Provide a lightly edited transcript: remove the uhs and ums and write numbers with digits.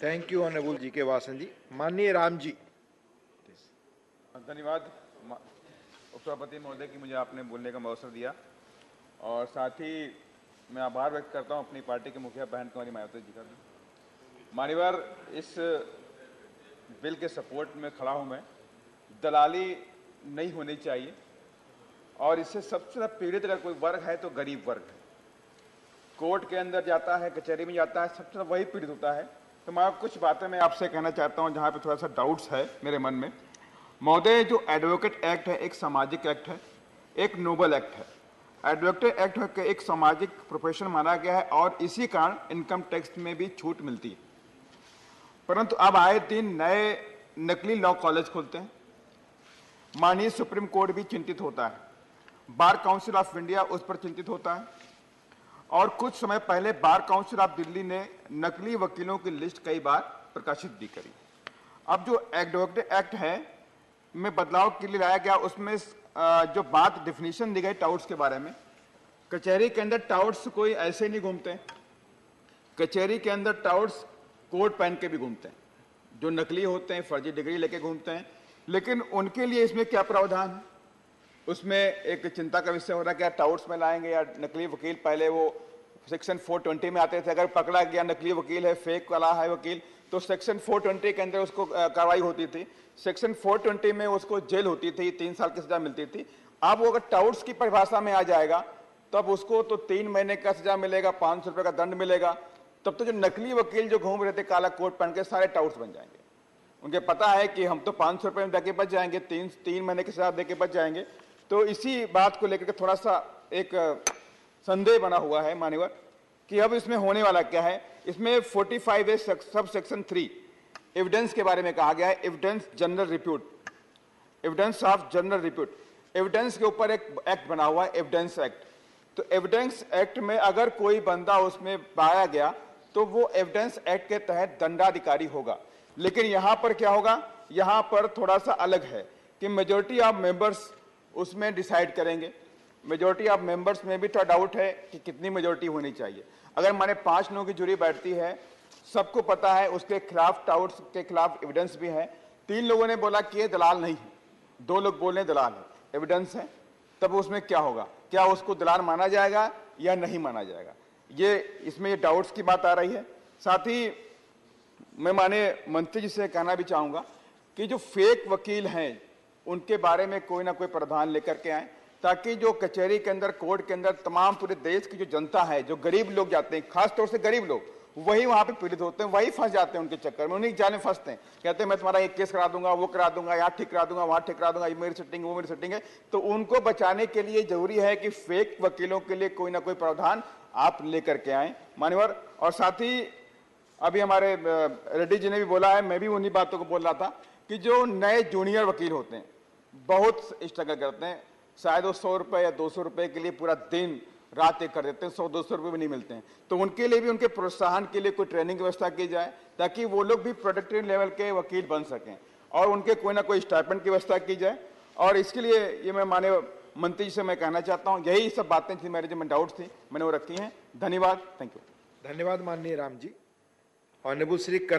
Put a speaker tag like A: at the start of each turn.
A: Thank you honourable जी के वासन जी। माननीय राम जी।
B: धन्यवाद उपसभापति महोदय की मुझे आपने बोलने का अवसर दिया, और साथ ही मैं आभार व्यक्त करता हूं अपनी पार्टी के मुखिया बहन कुमारी मायावती जी का भी। मान्यवर, इस बिल के सपोर्ट में खड़ा हूं मैं। दलाली नहीं होनी चाहिए, और इससे सबसे ज्यादा पीड़ित अगर कोई वर्ग है तो गरीब वर्ग है। कोर्ट के अंदर जाता है, कचहरी में जाता है, सबसे ज्यादा वही पीड़ित होता है। तो मैं कुछ बातें मैं आपसे कहना चाहता हूं जहां पे थोड़ा सा डाउट्स है मेरे मन में। महोदय, जो एडवोकेट एक्ट है एक सामाजिक एक्ट है, एक नोबल एक्ट है। एडवोकेट एक्ट एक सामाजिक प्रोफेशन माना गया है, और इसी कारण इनकम टैक्स में भी छूट मिलती है। परंतु अब आए दिन नए नकली लॉ कॉलेज खुलते हैं। माननीय सुप्रीम कोर्ट भी चिंतित होता है, बार काउंसिल ऑफ इंडिया उस पर चिंतित होता है, और कुछ समय पहले बार काउंसिल ऑफ दिल्ली ने नकली वकीलों की लिस्ट कई बार प्रकाशित भी करी। अब जो एडवोकेट एक्ट है में बदलाव के लिए लाया गया, उसमें जो बात डिफिनीशन दी गई टाउट्स के बारे में, कचहरी के अंदर टाउट्स कोई ऐसे नहीं घूमते। कचहरी के अंदर टाउट्स कोट पहन के भी घूमते हैं, जो नकली होते हैं, फर्जी डिग्री लेके घूमते हैं। लेकिन उनके लिए इसमें क्या प्रावधान है, उसमें एक चिंता का विषय हो रहा है। क्या टाउट्स में लाएंगे या नकली वकील? पहले वो सेक्शन 420 में आते थे, अगर पकड़ा गया नकली वकील है, फेक वाला है वकील, तो सेक्शन 420 के अंदर उसको कार्रवाई होती थी। सेक्शन 420 में उसको जेल होती थी, 3 साल की सजा मिलती थी। अब वो अगर टाउट्स की परिभाषा में आ जाएगा तब उसको तो 3 महीने का सजा मिलेगा, 500 रुपए का दंड मिलेगा। तब तो जो नकली वकील जो घूम रहे थे काला कोट पहन के, सारे टाउट्स बन जाएंगे। उनके पता है कि हम तो 500 रुपए में देके बच जाएंगे, 3 महीने की सजा देके बच जाएंगे। तो इसी बात को लेकर के थोड़ा सा एक संदेह बना हुआ है मान्यवर, कि अब इसमें होने वाला क्या है। इसमें 45A सब सेक्शन 3 एविडेंस के बारे में कहा गया है। Evidence general repute, evidence of general repute, evidence के ऊपर एक एक्ट बना हुआ है, एविडेंस एक्ट। तो एविडेंस एक्ट में अगर कोई बंदा उसमें पाया गया तो वो एविडेंस एक्ट के तहत दंडाधिकारी होगा। लेकिन यहां पर क्या होगा, यहां पर थोड़ा सा अलग है कि मेजोरिटी ऑफ मेंबर्स उसमें डिसाइड करेंगे। मेजोरिटी ऑफ मेंबर्स में भी थोड़ा डाउट है कि कितनी मेजोरिटी होनी चाहिए। अगर माने 5 लोगों की जूरी बैठती है, सबको पता है उसके खिलाफ, टाउट्स के खिलाफ एविडेंस भी है, 3 लोगों ने बोला कि ये दलाल नहीं है, 2 लोग बोले दलाल है, एविडेंस है, तब उसमें क्या होगा? क्या उसको दलाल माना जाएगा या नहीं माना जाएगा? ये इसमें ये डाउट्स की बात आ रही है। साथ ही मैं माननीय मंत्री जी से कहना भी चाहूंगा कि जो फेक वकील हैं उनके बारे में कोई ना कोई प्रावधान लेकर के आए, ताकि जो कचहरी के अंदर, कोर्ट के अंदर तमाम पूरे देश की जो जनता है, जो गरीब लोग जाते हैं, खासतौर से गरीब लोग, वही वहां पे पीड़ित होते हैं, वही फंस जाते हैं उनके चक्कर में, उन्हीं जाने फंसते हैं। कहते हैं मैं तुम्हारा एक केस करा दूंगा, वो करा दूंगा, यहाँ ठीक करा दूंगा, वहां ठीक करा दूंगा, ये मेरी सेटिंग, वो मेरी सेटिंग है। तो उनको बचाने के लिए जरूरी है कि फेक वकीलों के लिए कोई ना कोई प्रावधान आप लेकर के आए मान्यवर। और साथ ही अभी हमारे रेड्डी जी ने भी बोला है, मैं भी उन्हीं बातों को बोल रहा था कि जो नए जूनियर वकील होते हैं बहुत स्ट्रगल करते हैं। शायद वो 100 रुपए या 200 रुपए के लिए पूरा दिन रात एक कर देते हैं, 100-200 रुपए भी नहीं मिलते हैं। तो उनके लिए भी, उनके प्रोत्साहन के लिए कोई ट्रेनिंग की व्यवस्था की जाए, ताकि वो लोग भी प्रोडक्टिव लेवल के वकील बन सकें, और उनके कोई ना कोई स्टाइपेंड की व्यवस्था की जाए। और इसके लिए ये मैं माननीय मंत्री जी से मैं कहना चाहता हूँ, यही सब बातें थी मेरे जो डाउट थी, मैंने वो रखी हैं। धन्यवाद, थैंक यू।
A: धन्यवाद माननीय राम जी। ऑनरेबल श्री कनक